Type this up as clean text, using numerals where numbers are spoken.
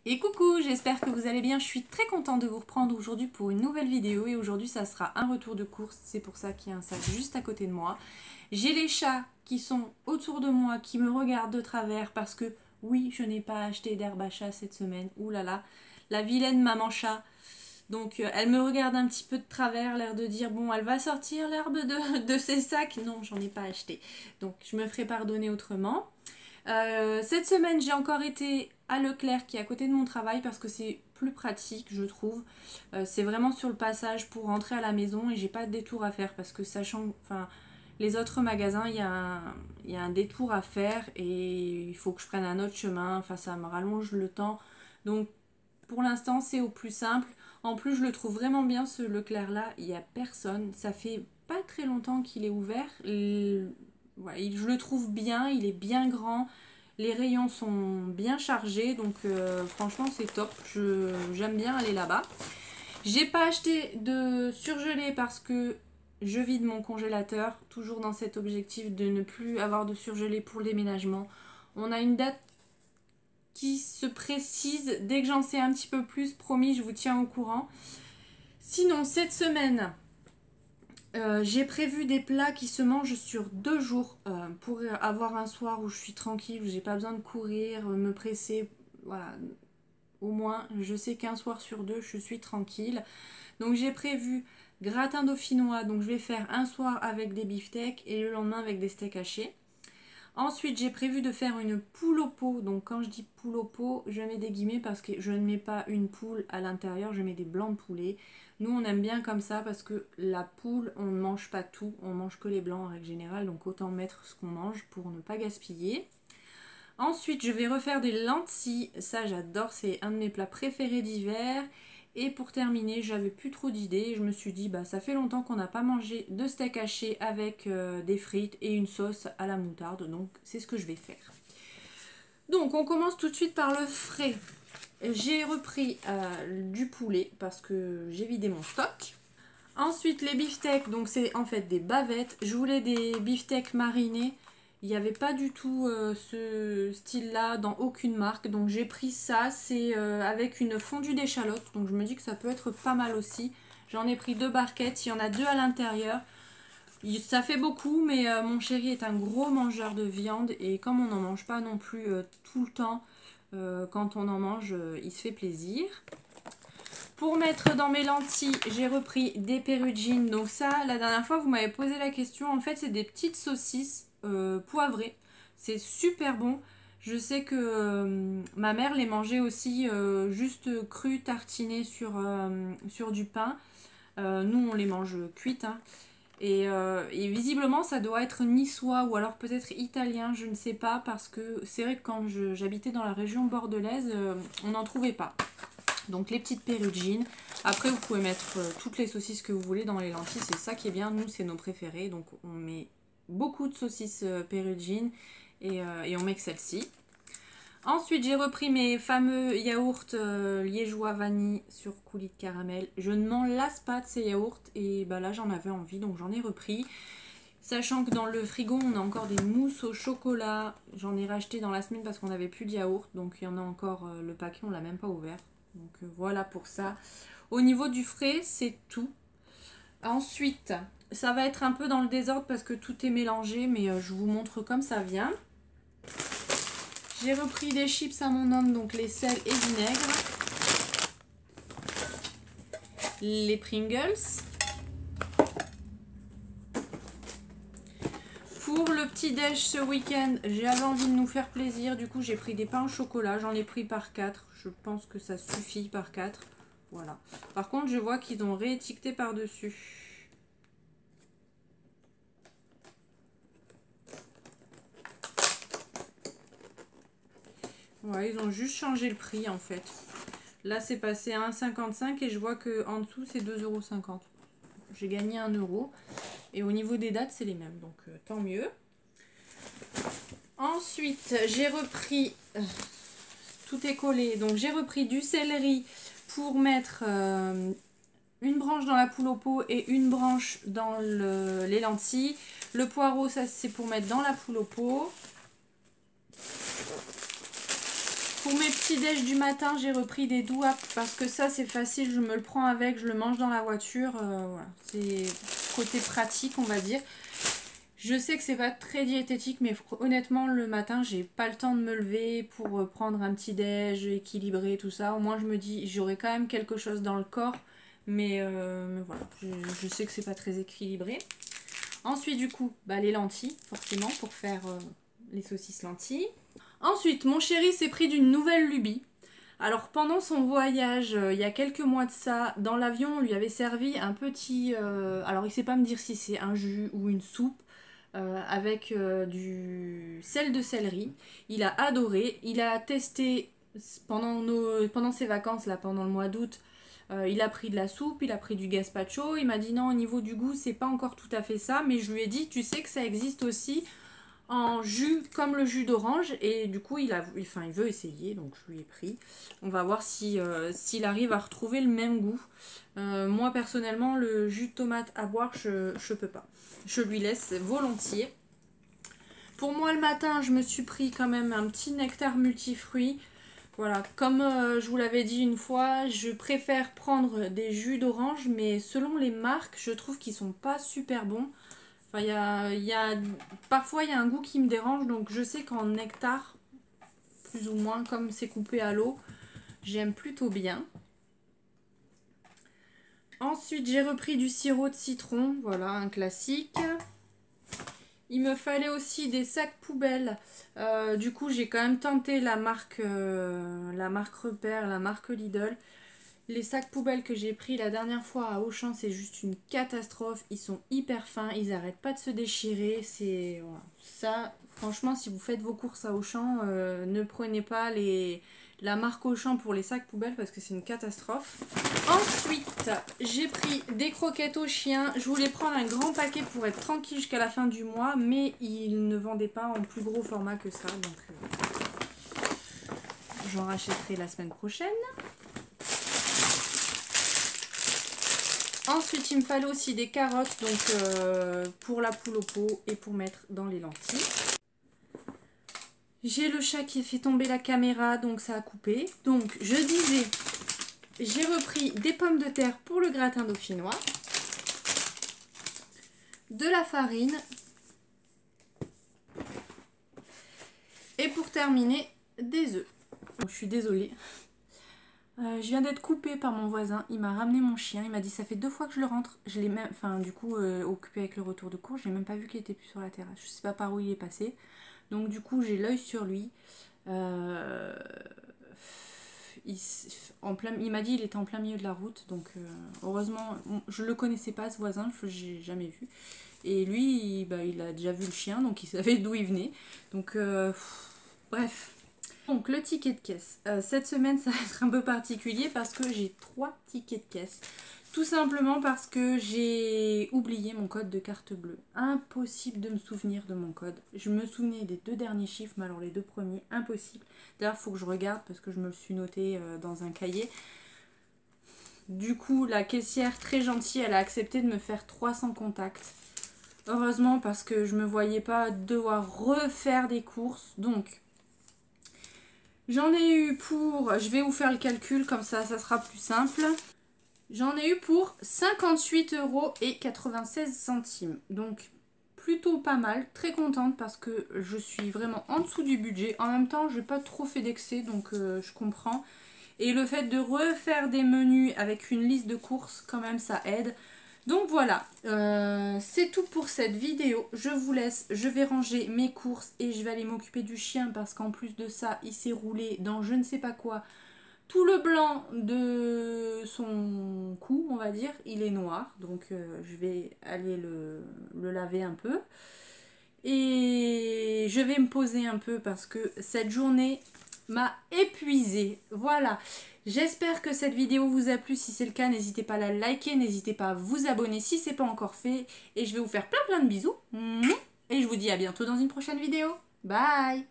Et coucou, j'espère que vous allez bien. Je suis très contente de vous reprendre aujourd'hui pour une nouvelle vidéo. Et aujourd'hui, ça sera un retour de course. C'est pour ça qu'il y a un sac juste à côté de moi. J'ai les chats qui sont autour de moi, qui me regardent de travers parce que oui, je n'ai pas acheté d'herbe à chat cette semaine. Ouh là là, la vilaine maman chat. Donc elle me regarde un petit peu de travers, l'air de dire bon, elle va sortir l'herbe de ses sacs. Non, j'en ai pas acheté. Donc je me ferai pardonner autrement. Cette semaine, j'ai encore été à Leclerc qui est à côté de mon travail parce que c'est plus pratique, je trouve. C'est vraiment sur le passage pour rentrer à la maison et j'ai pas de détour à faire parce que sachant, enfin, les autres magasins, il y a un détour à faire et il faut que je prenne un autre chemin. Enfin, ça me rallonge le temps. Donc, pour l'instant, c'est au plus simple. En plus, je le trouve vraiment bien ce Leclerc là. Il n'y a personne. Ça fait pas très longtemps qu'il est ouvert. Ouais, je le trouve bien, il est bien grand, les rayons sont bien chargés, donc franchement c'est top, j'aime bien aller là-bas. J'ai pas acheté de surgelé parce que je vide mon congélateur, toujours dans cet objectif de ne plus avoir de surgelé pour le déménagement. On a une date qui se précise, dès que j'en sais un petit peu plus, promis, je vous tiens au courant. Sinon, cette semaine... j'ai prévu des plats qui se mangent sur 2 jours pour avoir un soir où je suis tranquille, où j'ai pas besoin de courir, me presser. Voilà, au moins je sais qu'un soir sur 2 je suis tranquille. Donc j'ai prévu gratin dauphinois, donc je vais faire un soir avec des beefsteaks et le lendemain avec des steaks hachés. Ensuite, j'ai prévu de faire une poule au pot. Donc quand je dis poule au pot, je mets des guillemets parce que je ne mets pas une poule à l'intérieur, je mets des blancs de poulet. Nous, on aime bien comme ça parce que la poule, on ne mange pas tout, on mange que les blancs en règle générale. Donc autant mettre ce qu'on mange pour ne pas gaspiller. Ensuite, je vais refaire des lentilles. Ça, j'adore, c'est un de mes plats préférés d'hiver. Et pour terminer, j'avais plus trop d'idées. Je me suis dit, bah ça fait longtemps qu'on n'a pas mangé de steak haché avec des frites et une sauce à la moutarde. Donc c'est ce que je vais faire. Donc on commence tout de suite par le frais. J'ai repris du poulet parce que j'ai vidé mon stock. Ensuite les beefsteaks, donc c'est en fait des bavettes. Je voulais des beefsteaks marinés. Il n'y avait pas du tout ce style-là dans aucune marque. Donc j'ai pris ça, c'est avec une fondue d'échalote. Donc je me dis que ça peut être pas mal aussi. J'en ai pris 2 barquettes, il y en a 2 à l'intérieur. Ça fait beaucoup, mais mon chéri est un gros mangeur de viande. Et comme on n'en mange pas non plus tout le temps, quand on en mange, il se fait plaisir. Pour mettre dans mes lentilles, j'ai repris des perugines. Donc ça, la dernière fois, vous m'avez posé la question. En fait, c'est des petites saucisses poivrées. C'est super bon. Je sais que ma mère les mangeait aussi juste crues, tartinées sur du pain. Nous, on les mange cuites. Hein. Et visiblement, ça doit être niçois ou alors peut-être italien, je ne sais pas. Parce que c'est vrai que quand j'habitais dans la région bordelaise, on n'en trouvait pas. Donc les petites perugines. Après vous pouvez mettre toutes les saucisses que vous voulez dans les lentilles. C'est ça qui est bien. Nous c'est nos préférés. Donc on met beaucoup de saucisses perugines et on met que celle-ci. Ensuite j'ai repris mes fameux yaourts liégeois vanille sur coulis de caramel. Je ne m'en lasse pas de ces yaourts. Et bah là j'en avais envie donc j'en ai repris. Sachant que dans le frigo on a encore des mousses au chocolat. J'en ai racheté dans la semaine parce qu'on n'avait plus de yaourt. Donc il y en a encore le paquet, on l'a même pas ouvert. Donc voilà pour ça. Au niveau du frais, c'est tout. Ensuite, ça va être un peu dans le désordre parce que tout est mélangé, mais je vous montre comme ça vient. J'ai repris des chips à mon homme, donc les sels et vinaigre. Les Pringles. Pour le petit déj ce week-end, j'avais envie de nous faire plaisir. Du coup, j'ai pris des pains au chocolat. J'en ai pris par 4. Je pense que ça suffit par 4. Voilà. Par contre, je vois qu'ils ont réétiqueté par-dessus. Ouais, ils ont juste changé le prix en fait. Là, c'est passé à 1,55 et je vois qu'en dessous, c'est 2,50 €. J'ai gagné 1 €. Et au niveau des dates, c'est les mêmes. Donc, tant mieux. Ensuite, j'ai repris... tout est collé. Donc, j'ai repris du céleri pour mettre une branche dans la poule au pot et une branche dans les lentilles. Le poireau, ça, c'est pour mettre dans la poule au pot. Pour mes petits déj du matin, j'ai repris des douaps parce que ça c'est facile, je me le prends avec, je le mange dans la voiture. Voilà. C'est côté pratique on va dire. Je sais que c'est pas très diététique, mais honnêtement le matin j'ai pas le temps de me lever pour prendre un petit déj équilibré tout ça. Au moins je me dis j'aurai quand même quelque chose dans le corps, mais voilà, je sais que c'est pas très équilibré. Ensuite du coup les lentilles forcément pour faire les saucisses lentilles. Ensuite mon chéri s'est pris d'une nouvelle lubie. Alors pendant son voyage, il y a quelques mois de ça, dans l'avion on lui avait servi un petit... alors il sait pas me dire si c'est un jus ou une soupe, avec du sel de céleri. Il a adoré, il a testé pendant ses vacances, là, pendant le mois d'août. Il a pris de la soupe, il a pris du gazpacho. Il m'a dit non, au niveau du goût, c'est pas encore tout à fait ça. Mais je lui ai dit, tu sais que ça existe aussi en jus, comme le jus d'orange. Et du coup, il veut essayer, donc je lui ai pris. On va voir si, s'il arrive à retrouver le même goût. Moi, personnellement, le jus de tomate à boire, je peux pas. Je lui laisse volontiers. Pour moi, le matin, je me suis pris quand même un petit nectar multifruits. Voilà, comme je vous l'avais dit une fois, je préfère prendre des jus d'orange, mais selon les marques, je trouve qu'ils sont pas super bons. Enfin, parfois, il y a un goût qui me dérange, donc je sais qu'en nectar, plus ou moins, comme c'est coupé à l'eau, j'aime plutôt bien. Ensuite, j'ai repris du sirop de citron, voilà, un classique. Il me fallait aussi des sacs poubelles. Du coup, j'ai quand même tenté la marque Repère, la marque Lidl. Les sacs poubelles que j'ai pris la dernière fois à Auchan, c'est juste une catastrophe. Ils sont hyper fins, ils n'arrêtent pas de se déchirer. C'est voilà. Ça, franchement, si vous faites vos courses à Auchan, ne prenez pas la marque Auchan pour les sacs poubelles parce que c'est une catastrophe. Ensuite, j'ai pris des croquettes aux chiens. Je voulais prendre un grand paquet pour être tranquille jusqu'à la fin du mois, mais ils ne vendaient pas en plus gros format que ça. Donc, j'en rachèterai la semaine prochaine. Ensuite, il me fallait aussi des carottes donc pour la poule au pot et pour mettre dans les lentilles. J'ai le chat qui a fait tomber la caméra, donc ça a coupé. Donc, je disais, j'ai repris des pommes de terre pour le gratin dauphinois, de la farine et pour terminer, des œufs. Donc, je suis désolée. Je viens d'être coupée par mon voisin, il m'a ramené mon chien, il m'a dit ça fait 2 fois que je le rentre, je l'ai même, enfin du coup occupé avec le retour de cours, j'ai même pas vu qu'il était plus sur la terrasse, je sais pas par où il est passé, donc du coup j'ai l'œil sur lui, il m'a dit il était en plein milieu de la route, donc heureusement, je le connaissais pas ce voisin, je l'ai jamais vu, et lui il a déjà vu le chien, donc il savait d'où il venait, donc bref. Donc le ticket de caisse, cette semaine ça va être un peu particulier parce que j'ai 3 tickets de caisse. Tout simplement parce que j'ai oublié mon code de carte bleue. Impossible de me souvenir de mon code. Je me souvenais des 2 derniers chiffres, mais alors les 2 premiers, impossible. D'ailleurs il faut que je regarde parce que je me le suis noté dans un cahier. Du coup la caissière très gentille, elle a accepté de me faire 300 contacts. Heureusement parce que je me voyais pas devoir refaire des courses. Donc... j'en ai eu pour, je vais vous faire le calcul comme ça sera plus simple. J'en ai eu pour 58,96 €. Donc plutôt pas mal, très contente parce que je suis vraiment en dessous du budget. En même temps, je n'ai pas trop fait d'excès donc je comprends. Et le fait de refaire des menus avec une liste de courses, quand même ça aide. Donc voilà, c'est tout pour cette vidéo. Je vous laisse, je vais ranger mes courses et je vais aller m'occuper du chien parce qu'en plus de ça, il s'est roulé dans je ne sais pas quoi. Tout le blanc de son cou, on va dire, il est noir. Donc je vais aller le laver un peu. Et je vais me poser un peu parce que cette journée m'a épuisée. Voilà. J'espère que cette vidéo vous a plu. Si c'est le cas, n'hésitez pas à la liker, n'hésitez pas à vous abonner si ce n'est pas encore fait. Et je vais vous faire plein de bisous. Et je vous dis à bientôt dans une prochaine vidéo. Bye!